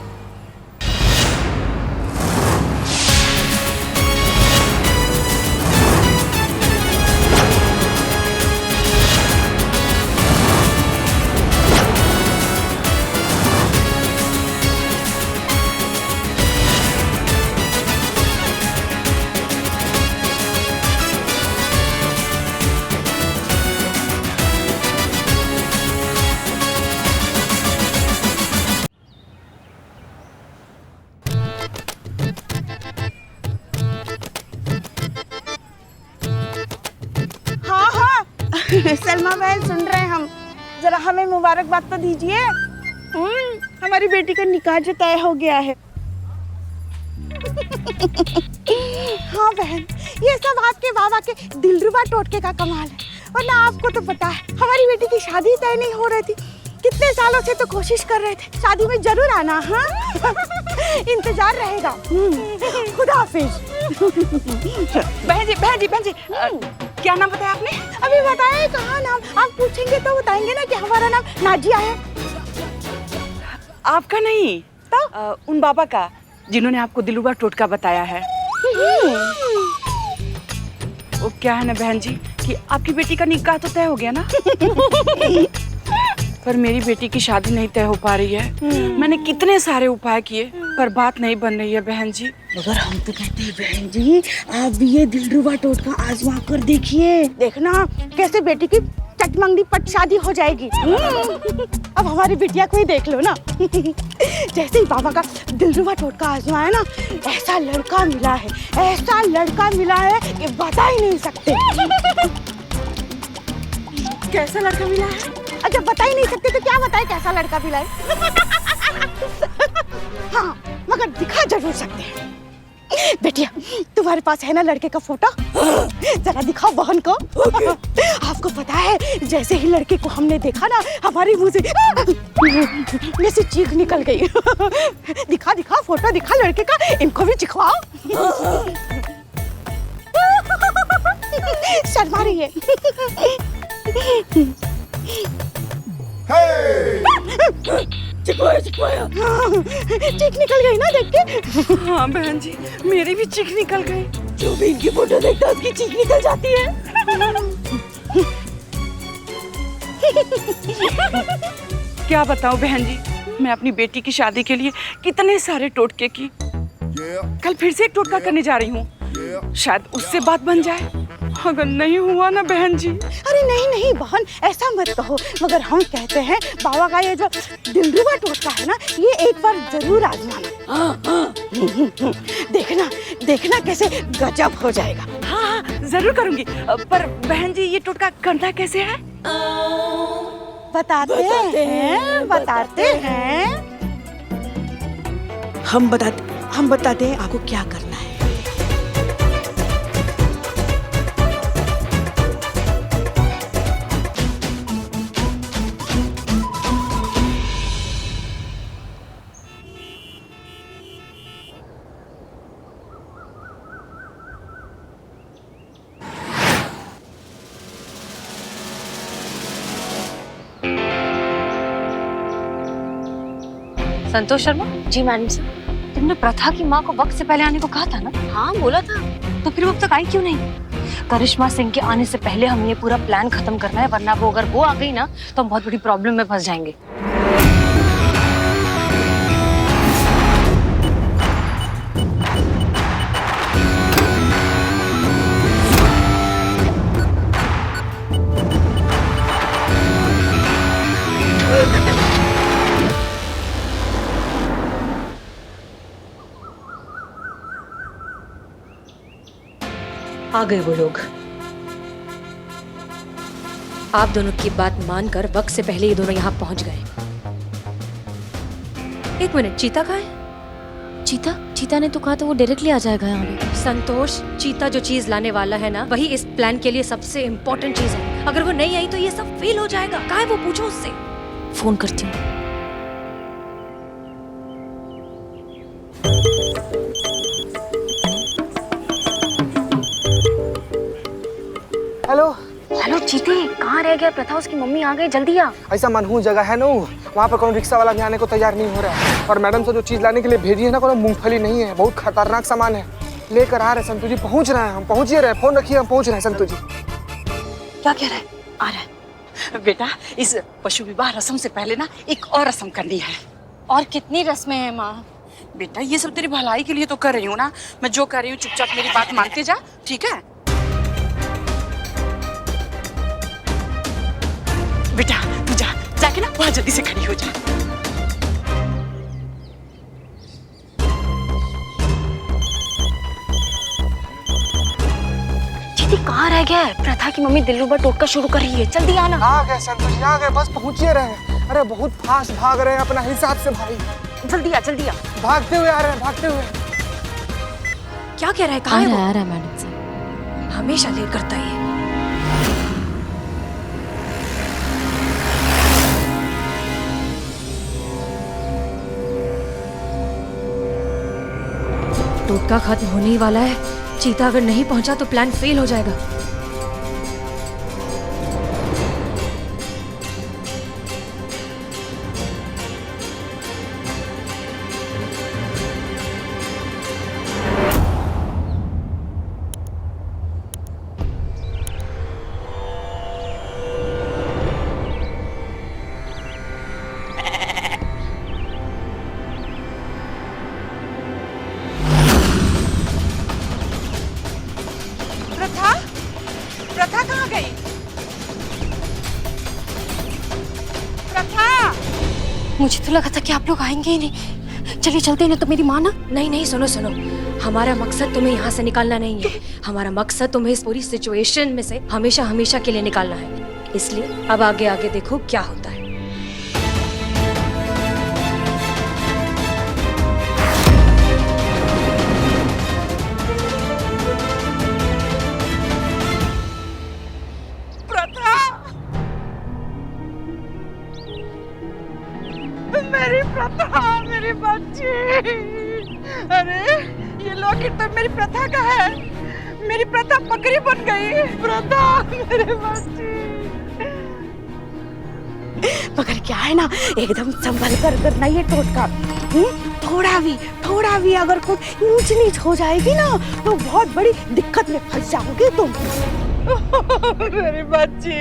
हाँ हाँ सलमा बहन, सुन रहे हैं हम। जरा हमें मुबारकबाद तो दीजिए। हमारी बेटी का निकाह जो तय हो गया है। हाँ बहन, ये सब आपके बाबा के दिलरुबा टोटके का कमाल है। वरना आपको तो पता है हमारी बेटी की शादी तय नहीं हो रही थी। कितने सालों से तो कोशिश कर रहे थे, शादी में जरूर आना। हाँ इंतजार रहेगा। खुदा हाफिज। बहन जी क्या नाम बताया आपने? अभी बताया कहाँ नाम? आप पूछेंगे तो बताएंगे ना कि हमारा नाम नाजिया है। आपका नहीं तो उन बाबा का जिन्होंने आपको दिलरुबा टोटका बताया है। वो क्या है ना बहन जी कि आपकी बेटी का निकाह तो तय हो गया ना। पर मेरी बेटी की शादी नहीं तय हो पा रही है। मैंने कितने सारे उपाय किए पर बात नहीं बन रही है बहन जी। मगर हम तो कहते हैं बहन जी, आप भी ये दिलरुबा टोटका आजमा कर देखिए। देखना कैसे बेटी की चटमंगनी पट शादी हो जाएगी। अब हमारी बिटिया को ही देख लो ना। जैसे ही बाबा का दिलरुबा टोटका आजमाया ना, ऐसा लड़का मिला है, ऐसा लड़का मिला है कि बता ही नहीं सकते। कैसा लड़का मिला है? अच्छा बता ही नहीं सकते तो क्या बताए कैसा लड़का मिला है? हाँ मगर दिखा जरूर सकते हैं। बेटिया तुम्हारे पास है ना लड़के का फोटो? जरा दिखाओ बहन को। आपको पता है जैसे ही लड़के को हमने देखा ना, हमारी मुंह से जैसे चीख निकल गई। दिखा दिखा फोटो दिखा लड़के का, इनको भी चिखवाओ। शर्मा रही है। चिखवाया चीख निकल गई ना देख के। हाँ बहन जी, मेरी भी चीख निकल गई। जो भी इनकी फोटो देखता है उसकी चीख निकल जाती है। क्या बताऊं बहन जी, मैं अपनी बेटी की शादी के लिए कितने सारे टोटके की। कल फिर से एक टोटका करने जा रही हूँ, शायद उससे बात बन जाए। अगर नहीं हुआ ना बहन जी। अरे नहीं नहीं बहन, ऐसा मत कहो। मगर हम कहते हैं बाबा का ये जो दिलरुबा टोटका है ना, ये एक बार जरूर आजमाना। देखना देखना कैसे गजब हो जाएगा। हाँ हाँ जरूर करूंगी। पर बहन जी ये टोटका करना कैसे है? बताते हैं। हम बताते हैं आपको क्या करना है। संतोष शर्मा, जी मैडम सर। तुमने प्रथा की माँ को वक्त से पहले आने को कहा था ना? हाँ बोला था। तो फिर वो अब तक आई क्यों नहीं? करिश्मा सिंह के आने से पहले हमें ये पूरा प्लान खत्म करना है, वरना वो अगर वो आ गई ना तो हम बहुत बड़ी प्रॉब्लम में फंस जाएंगे। आ गए वो लोग। आप दोनों की बात मानकर वक्त से पहले ये दोनों यहाँ पहुंच गए। एक मिनट, चीता कहाँ है? चीता ने तो कहा था वो डायरेक्टली आ जाएगा यहाँ पे। संतोष, चीता जो चीज लाने वाला है ना, वही इस प्लान के लिए सबसे इम्पोर्टेंट चीज है। अगर वो नहीं आई तो ये सब फेल हो जाएगा। कहाँ है वो, पूछो उससे। फोन करती हूँ। हेलो हेलो चीते, कहाँ रह गया? प्रथा उसकी मम्मी आ गई, जल्दी आ। ऐसा मनहूस जगह है ना, वहाँ पर कोई रिक्शा वाला भी आने को तैयार नहीं हो रहा है। और मैडम से जो चीज लाने के लिए भेजी है ना, कोई मूंगफली नहीं है, बहुत खतरनाक सामान है। लेकर आ रहे संतु जी, पहुँच रहे हैं हम, पहुँच ही रहे हैं। फोन रखिए, हम पहुँच रहे हैं संतु जी। क्या कह रहा है? आ रहा है। बेटा, इस पशु विवाह रस्म से पहले ना एक और रस्म करनी है। और कितनी रस्में हैं माँ? बेटा, ये सब तेरी भलाई के लिए तो कर रही हूँ ना। मैं जो कर रही हूँ चुपचाप मेरी बात मानते जा, ठीक है? बेटा तू जाके ना वहाँ जल्दी से खड़ी हो जा। चीती कहाँ रह गया है? प्रथा की मम्मी दिलरुबा टोटका शुरू कर रही है, जल्दी आना। आ गए संतु जी, आ गए, बस पहुँच ही रहे हैं। अरे बहुत फास्ट भाग रहे हैं अपना हिसाब से भाई। जल्दी आ। भागते हुए आ रहे हैं, भागते हुए। क्या कह रहा है? कहाँ है वो? आ रहा है मैडम से। हमेशा लेट करता है ये। टोटका खत्म होने ही वाला है। चीता अगर नहीं पहुंचा तो प्लान फेल हो जाएगा। प्रथा कहाँ गई? प्रथा! मुझे तो लगा था कि आप लोग आएंगे ही नहीं। चलिए चलते हैं, तो मेरी माँ ना। नहीं, सुनो। हमारा मकसद तुम्हें यहाँ से निकालना नहीं है। हमारा मकसद तुम्हें इस पूरी सिचुएशन में से हमेशा के लिए निकालना है। इसलिए अब आगे देखो क्या होता है। मेरी प्रथा, मेरी बच्ची। अरे ये लॉकेट तो मेरी प्रथा का है। मेरी प्रथा बकरी बन गई। प्रथा, मेरी बच्ची। मगर क्या है ना, एकदम संभल कर करना ये टोटका। थोड़ा भी अगर कुछ ऊंच नीच हो जाएगी ना तो बहुत बड़ी दिक्कत में फंस जाओगे तुम। मेरी बच्ची,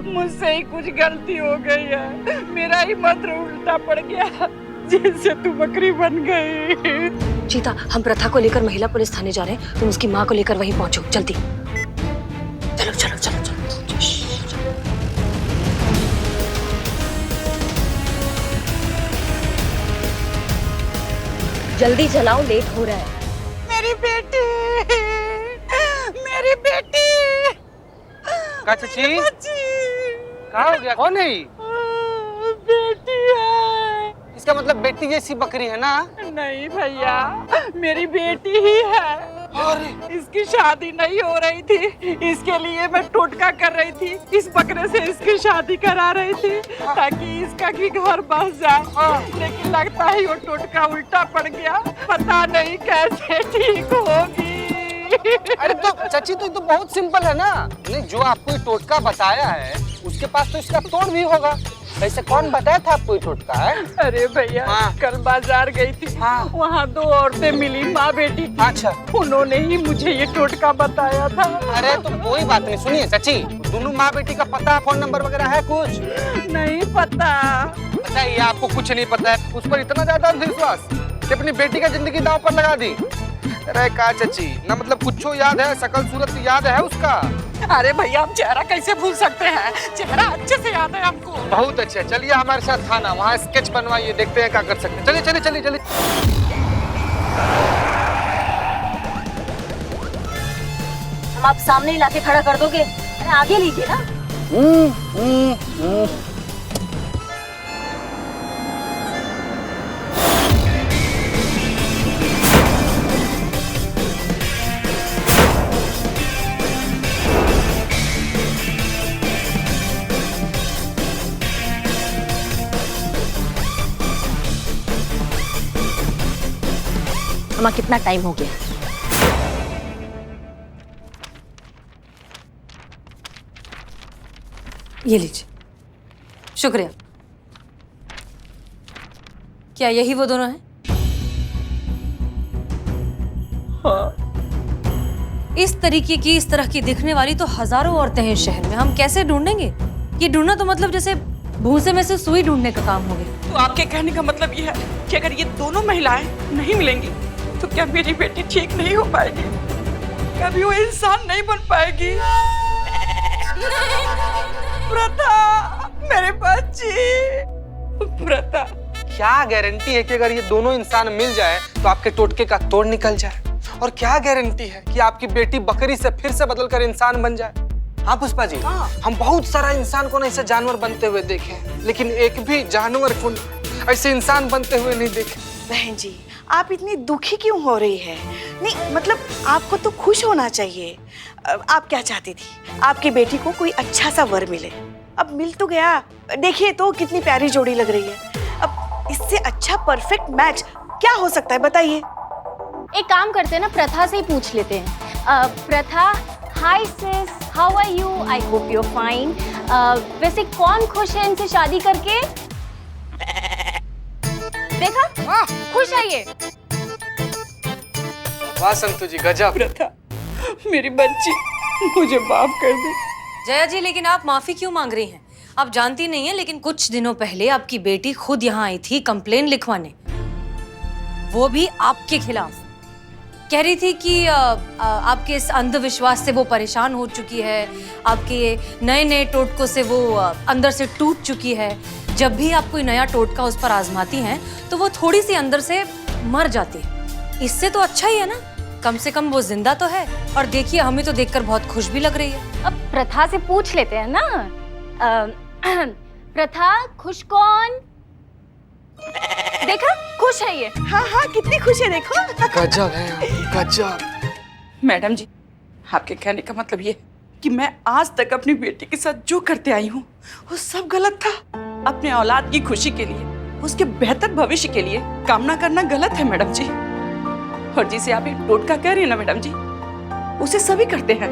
मुझसे ही कुछ गलती हो गई है। मेरा ही मंत्र उल्टा पड़ गया, जिससे तू बकरी बन गई। चीता, हम प्रथा को लेकर महिला पुलिस थाने जा रहे हैं। तुम उसकी माँ को लेकर वहीं पहुंचो, जल्दी। चलो। जल्दी चलाओ, लेट हो रहा है। मेरी बेटी। चाची, कहाँ हो गया? कौन है? बेटी है। इसका मतलब बेटी जैसी बकरी है ना? नहीं भैया, मेरी बेटी ही है। इसकी शादी नहीं हो रही थी, इसके लिए मैं टोटका कर रही थी। इस बकरे से इसकी शादी करा रही थी ताकि इसका भी घर बस जाए। लेकिन लगता है वो टोटका उल्टा पड़ गया। पता नहीं कैसे ठीक होगी। अरे तो चाची, तो बहुत सिंपल है ना। नहीं, जो आपको टोटका बताया है उसके पास तो इसका तोड़ भी होगा। वैसे कौन बताया था आपको ये टोटका है? अरे भैया, कल बाजार गई थी, वहाँ 2 औरतें मिली, माँ बेटी थी। अच्छा, उन्होंने ही मुझे ये टोटका बताया था। अरे तो कोई बात नहीं, सुनिए चाची, दोनों माँ बेटी का पता, फोन नंबर वगैरह है कुछ? नहीं पता। बताइए, आपको कुछ नहीं पता है, उस पर इतना ज्यादा विश्वास कि अपनी बेटी का जिंदगी दांव पर लगा दी। अरे का चाची, ना मतलब कुछ याद है, शकल सूरत याद है उसका? अरे भैया, आप चेहरा कैसे भूल सकते हैं? चेहरा अच्छे से याद है हमको। बहुत अच्छा, चलिए हमारे साथ थाना, वहाँ स्केच बनवाइए, देखते हैं क्या कर सकते हैं। चलिए चलिए चलिए चलिए। हम आप सामने ही लाके खड़ा कर दोगे? अरे आगे लीजिए ना। अम्मा कितना टाइम हो गया? ये लीजिए। शुक्रिया। क्या यही वो दोनों हैं? हाँ। इस तरीके की, इस तरह की दिखने वाली तो हजारों औरतें हैं शहर में, हम कैसे ढूंढेंगे? ये ढूंढना तो मतलब जैसे भूसे में से सुई ढूंढने का काम हो गया। तो आपके कहने का मतलब ये है कि अगर ये दोनों महिलाएं नहीं मिलेंगी तो क्या मेरी बेटी ठीक नहीं हो पाएगी? कभी वो इंसान नहीं बन पाएगी? प्रथा, मेरे बच्ची प्रथा। क्या गारंटी है कि अगर ये दोनों इंसान मिल जाए तो आपके टोटके का तोड़ निकल जाए? और क्या गारंटी है कि आपकी बेटी बकरी से फिर से बदलकर इंसान बन जाए? हाँ पुष्पा जी, हम बहुत सारा इंसान को ऐसे जानवर बनते हुए देखे हैं, लेकिन एक भी जानवर को ऐसे इंसान बनते हुए नहीं देखे। बहन जी, आप इतनी दुखी क्यों हो रही है? नहीं मतलब आपको तो खुश होना चाहिए। आप क्या चाहती थी? आपकी बेटी को कोई अच्छा सा वर मिले। अब मिल तो गया, देखिए तो कितनी प्यारी जोड़ी लग रही है। अब इससे अच्छा परफेक्ट मैच क्या हो सकता है, बताइए। एक काम करते हैं ना, प्रथा से ही पूछ लेते हैं। Pratha, hi sis, how are you? I hope you are fine. वैसे कौन खुश है इनसे शादी करके? देखा, खुश है ये। वाह संतु जी, गजब। प्रथा, मेरी बच्ची, मुझे माफ कर दे। जया जी, लेकिन आप माफी क्यों मांग रही हैं? आप जानती नहीं है, लेकिन कुछ दिनों पहले आपकी बेटी खुद यहाँ आई थी कंप्लेन लिखवाने, वो भी आपके खिलाफ। कह रही थी कि आपके इस अंधविश्वास से वो परेशान हो चुकी है, आपके नए नए टोटकों से वो अंदर से टूट चुकी है। जब भी आप कोई नया टोटका उस पर आजमाती हैं तो वो थोड़ी सी अंदर से मर जाती है। इससे तो अच्छा ही है ना, कम से कम वो जिंदा तो है। और देखिए, हमें तो देखकर बहुत खुश भी लग रही है। अब प्रथा से पूछ लेते हैं ना। प्रथा, खुश कौन? देखा, खुश है ये। हाँ हाँ, कितनी खुश है, देखो। गजब है, गजब। मैडम जी, आपके कहने का मतलब ये कि मैं आज तक अपनी बेटी के साथ जो करते आई हूँ वो सब गलत था? अपने औलाद की खुशी के लिए, उसके बेहतर भविष्य के लिए कामना करना गलत है मैडम जी। और जिसे आप एक टोटका कह रही हैं ना मैडम जी, उसे सभी करते हैं।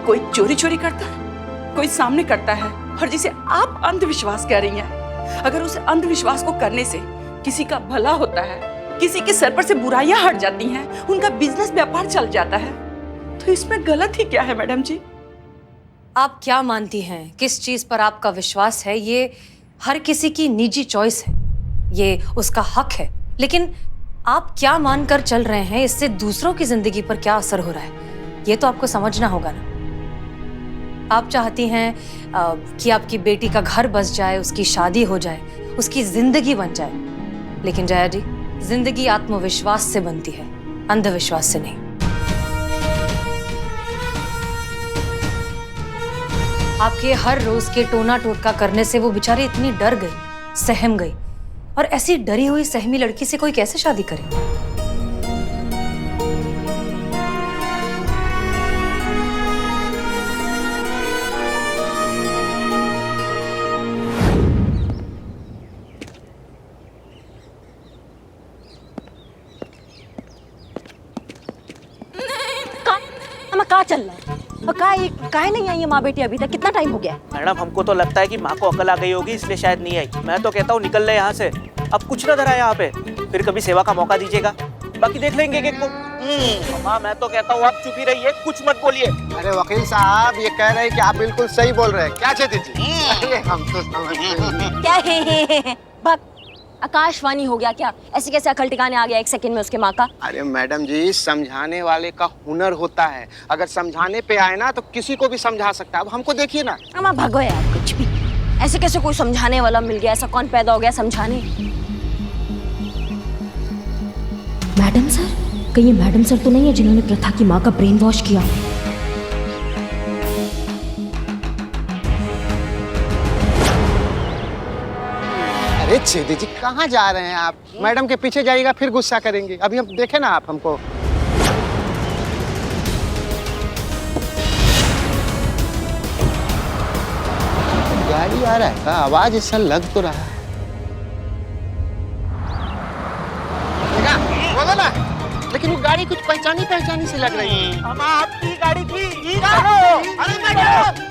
कोई चोरी चोरी करता है, कोई सामने करता है। और जिसे आप अंधविश्वास कह रही हैं, अगर उस अंधविश्वास को करने से किसी का भला होता है, किसी के सर पर से बुराइयां हट जाती हैं, उनका बिजनेस व्यापार चल जाता है, तो इसमें गलत ही क्या है मैडम जी? आप क्या मानती हैं, किस चीज पर आपका विश्वास है, ये हर किसी की निजी चॉइस है, ये उसका हक है। लेकिन आप क्या मानकर चल रहे हैं, इससे दूसरों की जिंदगी पर क्या असर हो रहा है, ये तो आपको समझना होगा ना। आप चाहती हैं कि आपकी बेटी का घर बस जाए, उसकी शादी हो जाए, उसकी जिंदगी बन जाए। लेकिन जया जी, जिंदगी आत्मविश्वास से बनती है, अंधविश्वास से नहीं। आपके हर रोज के टोना टोटका करने से वो बेचारी इतनी डर गई, सहम गई। और ऐसी डरी हुई सहमी लड़की से कोई कैसे शादी करे? कहाँ चल रहा है? और काहे नहीं आई है माँ बेटी अभी तक? कितना टाइम हो गया है? मैडम हमको तो लगता है कि माँ को अकल आ गई होगी, इसलिए शायद नहीं आई। मैं तो कहता हूँ निकल ले यहाँ से, अब कुछ ना धरा यहाँ पे, फिर कभी सेवा का मौका दीजिएगा, बाकी देख लेंगे केक को। माँ मैं तो कहता हूँ आप चुप ही रहिए, कुछ मत बोलिए। अरे वकील साहब ये कह रहे हैं कि आप बिल्कुल सही बोल रहे हैं। क्या चाहती थी? अरे हम तो समझ गए। क्या है? बक आकाशवाणी हो गया क्या? ऐसे कैसे अकल टिकाने आ गया 1 सेकंड में उसके माँ का? अरे मैडम जी, समझाने वाले का हुनर होता है, अगर समझाने पे आए ना तो किसी को भी समझा सकता है। अब हमको देखिए ना। अम्मा भगो यार, कुछ भी ऐसे कैसे कोई समझाने वाला मिल गया? ऐसा कौन पैदा हो गया समझाने? मैडम सर, कहीं ये मैडम सर तो नहीं है जिन्होंने प्रथा की माँ का ब्रेन वॉश किया? अरे छेदी जी कहाँ जा रहे हैं आप? मैडम के पीछे जाइएगा फिर गुस्सा करेंगे। अभी हम देखे ना आप हमको। गाड़ी आ रहा है का? आवाज ऐसा लग तो रहा है। देखा? बोलो ना। लेकिन वो गाड़ी कुछ पहचानी से लग रही है। हम आपकी गाड़ी थी। अरे मैडम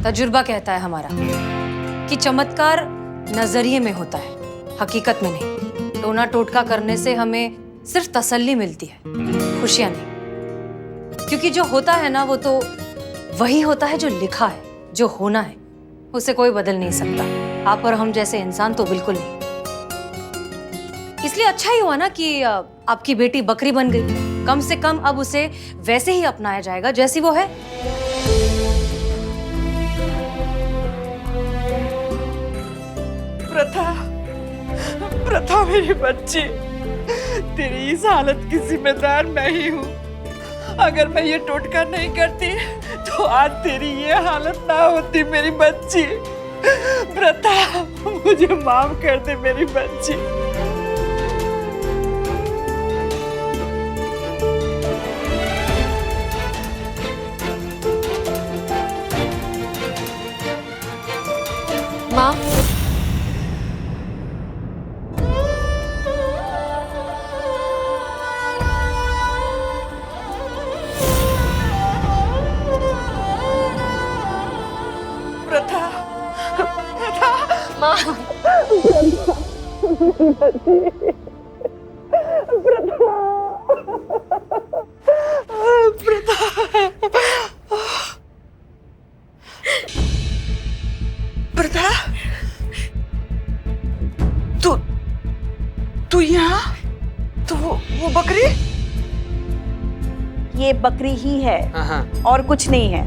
तजुर्बा कहता है हमारा कि चमत्कार नजरिए में होता है, हकीकत में नहीं। टोना टोटका करने से हमें सिर्फ तसल्ली मिलती है, खुशियां नहीं। क्योंकि जो होता है ना वो तो वही होता है जो लिखा है, जो होना है उसे कोई बदल नहीं सकता। आप और हम जैसे इंसान तो बिल्कुल नहीं। इसलिए अच्छा ही हुआ ना कि आपकी बेटी बकरी बन गई। कम से कम अब उसे वैसे ही अपनाया जाएगा जैसी वो है। प्रथा मेरी बच्ची, तेरी इस हालत की जिम्मेदार मैं ही हूँ। अगर मैं ये टोटका नहीं करती तो आज तेरी ये हालत ना होती मेरी बच्ची। प्रथा मुझे माफ कर दे मेरी बच्ची। माँ, प्रथा, तू यहाँ? तो वो बकरी? ये बकरी ही है और कुछ नहीं है।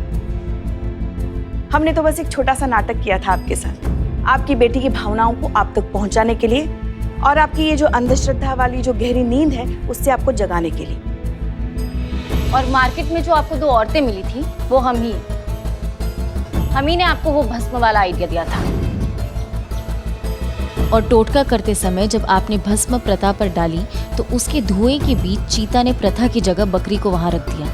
हमने तो बस एक छोटा सा नाटक किया था आपके साथ, आपकी बेटी की भावनाओं को आप तक पहुंचाने के लिए और आपकी ये जो अंधश्रद्धा वाली जो गहरी नींद है उससे आपको जगाने के लिए। और मार्केट में जो आपको 2 औरतें मिली थी वो हम ही ने आपको वो भस्म वाला आइडिया दिया था। और टोटका करते समय जब आपने भस्म प्रथा पर डाली तो उसके धुएं के बीच चीता ने प्रथा की जगह बकरी को वहां रख दिया।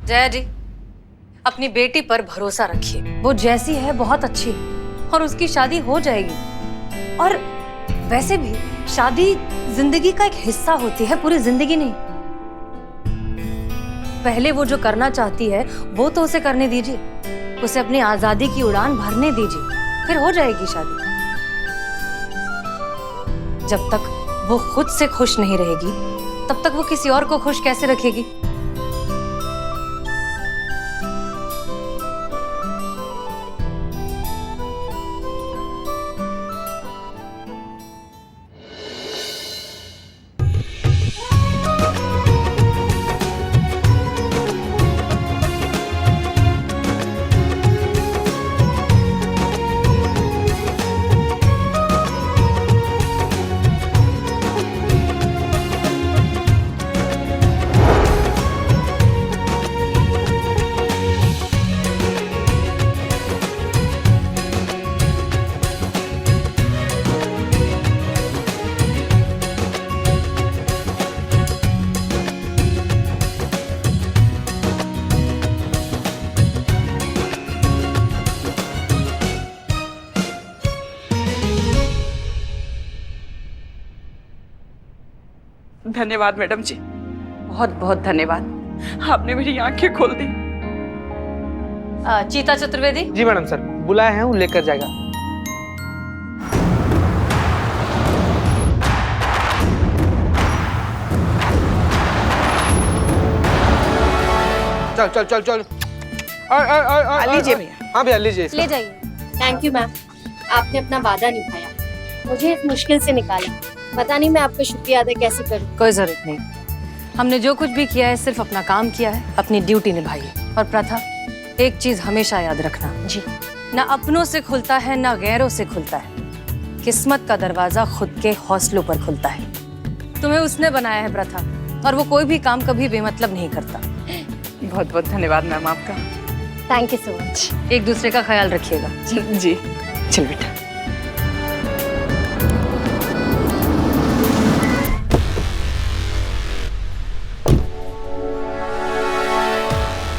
जया जी, अपनी बेटी पर भरोसा रखिए। वो जैसी है बहुत अच्छी है और उसकी शादी हो जाएगी। और वैसे भी शादी जिंदगी का एक हिस्सा होती है, पूरी जिंदगी नहीं। पहले वो जो करना चाहती है वो तो उसे करने दीजिए, उसे अपनी आजादी की उड़ान भरने दीजिए, फिर हो जाएगी शादी। जब तक वो खुद से खुश नहीं रहेगी तब तक वो किसी और को खुश कैसे रखेगी? धन्यवाद मैडम जी, बहुत बहुत धन्यवाद, आपने मेरी आंखें खोल दी। चीता चतुर्वेदी। जी मैडम सर, बुलाए हैं, वो लेकर जाएगा। चल चल चल चल। लीजिए भैया। हाँ भैया लीजिए इसको। ले जाइए। थैंक यू मैम, आपने अपना वादा निभाया, मुझे इस मुश्किल से निकाला। पता नहीं मैं आपको शुक्रिया अदा कैसे करूं। कोई जरूरत नहीं, हमने जो कुछ भी किया है सिर्फ अपना काम किया है, अपनी ड्यूटी निभाई है। और प्रथा, एक चीज हमेशा याद रखना जी, ना अपनों से खुलता है ना गैरों से खुलता है, किस्मत का दरवाजा खुद के हौसलों पर खुलता है। तुम्हें उसने बनाया है प्रथा, और वो कोई भी काम कभी बेमतलब नहीं करता। बहुत बहुत धन्यवाद मैम आपका। Thank you so much. एक दूसरे का ख्याल रखिएगा। जी चल बेटा।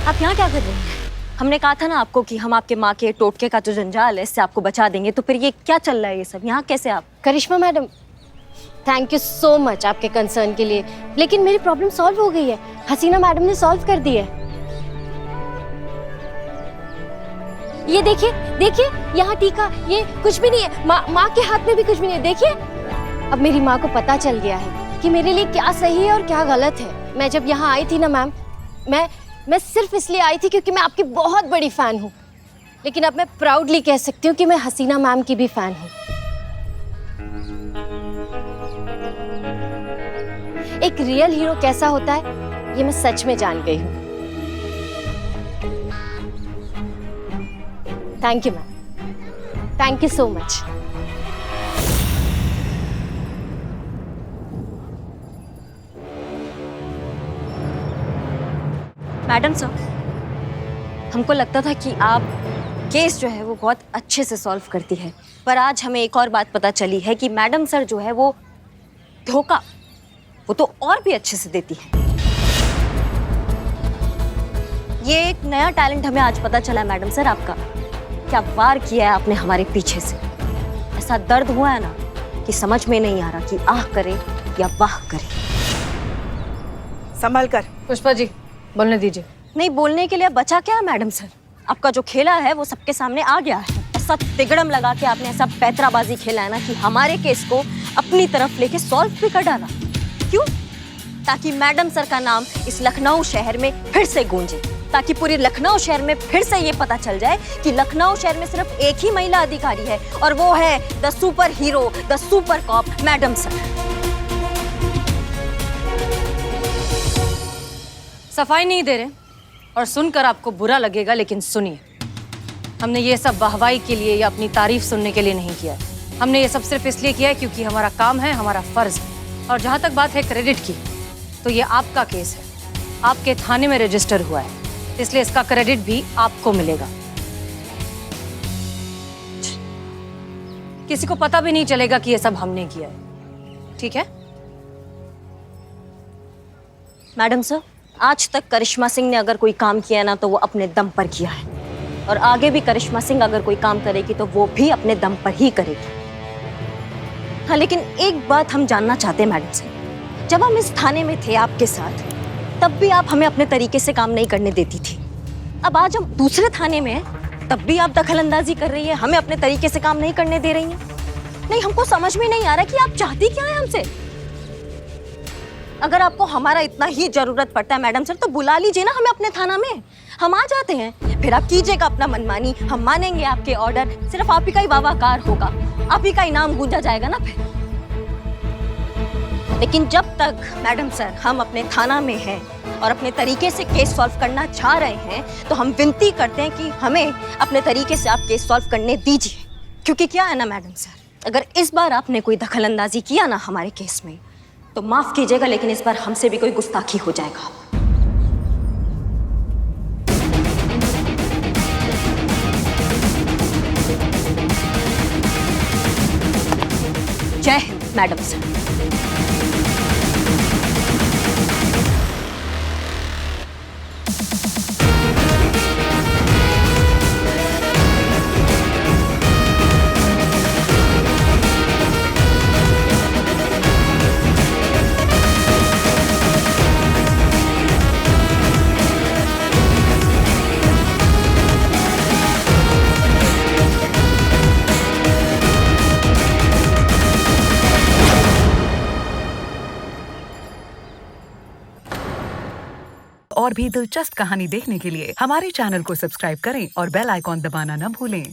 आप यहाँ क्या कर रही हैं? हमने कहा था ना आपको कि हम आपके माँ के टोटके का जो जंजाल है इससे आपको बचा देंगे, तो फिर ये क्या चल रहा है ये सब? यहाँ कैसे आप? Karishma madam, thank you so much आपके कंसर्न के लिए, लेकिन मेरी प्रॉब्लम सॉल्व हो गई है। हसीना मैडम ने सॉल्व कर दी है। ये देखिए देखिए, यहाँ टीका, ये कुछ भी नहीं है। माँ के हाथ में भी कुछ भी नहीं है, देखिए। अब मेरी माँ को पता चल गया है कि मेरे लिए क्या सही है और क्या गलत है। मैं जब यहाँ आई थी ना मैम, मैं सिर्फ इसलिए आई थी क्योंकि मैं आपकी बहुत बड़ी फैन हूँ, लेकिन अब मैं प्राउडली कह सकती हूँ कि मैं हसीना मैम की भी फैन हूँ। एक रियल हीरो कैसा होता है ये मैं सच में जान गई हूँ। Thank you ma'am, thank you so much. Madam sir, हमको लगता था कि आप केस जो है वो बहुत अच्छे से सॉल्व करती है, पर आज हमें एक और बात पता चली है कि मैडम सर जो है वो धोखा वो तो और भी अच्छे से देती है। ये एक नया टैलेंट हमें आज पता चला मैडम सर आपका। क्या वार किया है आपने हमारे पीछे से, ऐसा दर्द हुआ है ना कि समझ में नहीं आ रहा कि आह करे या वाह करे। संभल कर। पुष्पा जी, बोलने दीजिए। नहीं, बोलने के लिए बचा क्या है मैडम सर? आपका जो खेला है वो सबके सामने आ गया है। ऐसा तिगड़म लगा के आपने ऐसा पैतराबाजी खेला है ना कि हमारे केस को अपनी तरफ लेके सॉल्व भी कर डाला। क्यों? ताकि मैडम सर का नाम इस लखनऊ शहर में फिर से गूंजे, ताकि पूरे लखनऊ शहर में फिर से ये पता चल जाए कि लखनऊ शहर में सिर्फ एक ही महिला अधिकारी है और वो है the super hero, the super cop madam sir. सफाई नहीं दे रहे और सुनकर आपको बुरा लगेगा, लेकिन सुनिए, हमने ये सब वाहवाही के लिए या अपनी तारीफ सुनने के लिए नहीं किया है। हमने ये सब सिर्फ इसलिए किया है क्योंकि हमारा काम है, हमारा फर्ज है। और जहाँ तक बात है क्रेडिट की, तो ये आपका केस है, आपके थाने में रजिस्टर हुआ है, इसलिए इसका क्रेडिट भी आपको मिलेगा। किसी को पता भी नहीं चलेगा कि ये सब हमने किया है, ठीक है? मैडम सर, आज तक करिश्मा सिंह ने अगर कोई काम किया ना तो वो अपने दम पर किया है, और आगे भी करिश्मा सिंह अगर कोई काम करेगी तो वो भी अपने दम पर ही करेगी। हाँ, लेकिन एक बात हम जानना चाहते हैं मैडम सर, जब हम इस थाने में थे आपके साथ, तब भी आप हमें अपने तरीके से काम नहीं करने देती थी। अब आज हम दूसरे थाने में हैं, तब भी आप दखल अंदाजी कर रही है, हमें अपने तरीके से काम नहीं करने दे रही हैं। नहीं, हमको समझ में नहीं आ रहा कि आप चाहती क्या है हमसे। अगर आपको हमारा इतना ही जरूरत पड़ता है मैडम सर, तो बुला लीजिए ना हमें अपने थाना में, हम आ जाते हैं। फिर आप कीजिएगा अपना मनमानी, हम मानेंगे आपके ऑर्डर, सिर्फ आप ही का ही वाहवाकार होगा, आप ही का ही नाम गूंजा जाएगा ना फिर। लेकिन जब तक मैडम सर हम अपने थाना में हैं और अपने तरीके से केस सॉल्व करना चाह रहे हैं, तो हम विनती करते हैं कि हमें अपने तरीके से आप केस सॉल्व करने दीजिए। क्योंकि क्या है ना मैडम सर, अगर इस बार आपने कोई दखल अंदाजी किया ना हमारे केस में, तो माफ कीजिएगा लेकिन इस बार हमसे भी कोई गुस्ताखी हो जाएगा। जय हिंद मैडम सर। और भी दिलचस्प कहानी देखने के लिए हमारे चैनल को सब्सक्राइब करें और बेल आइकॉन दबाना न भूलें।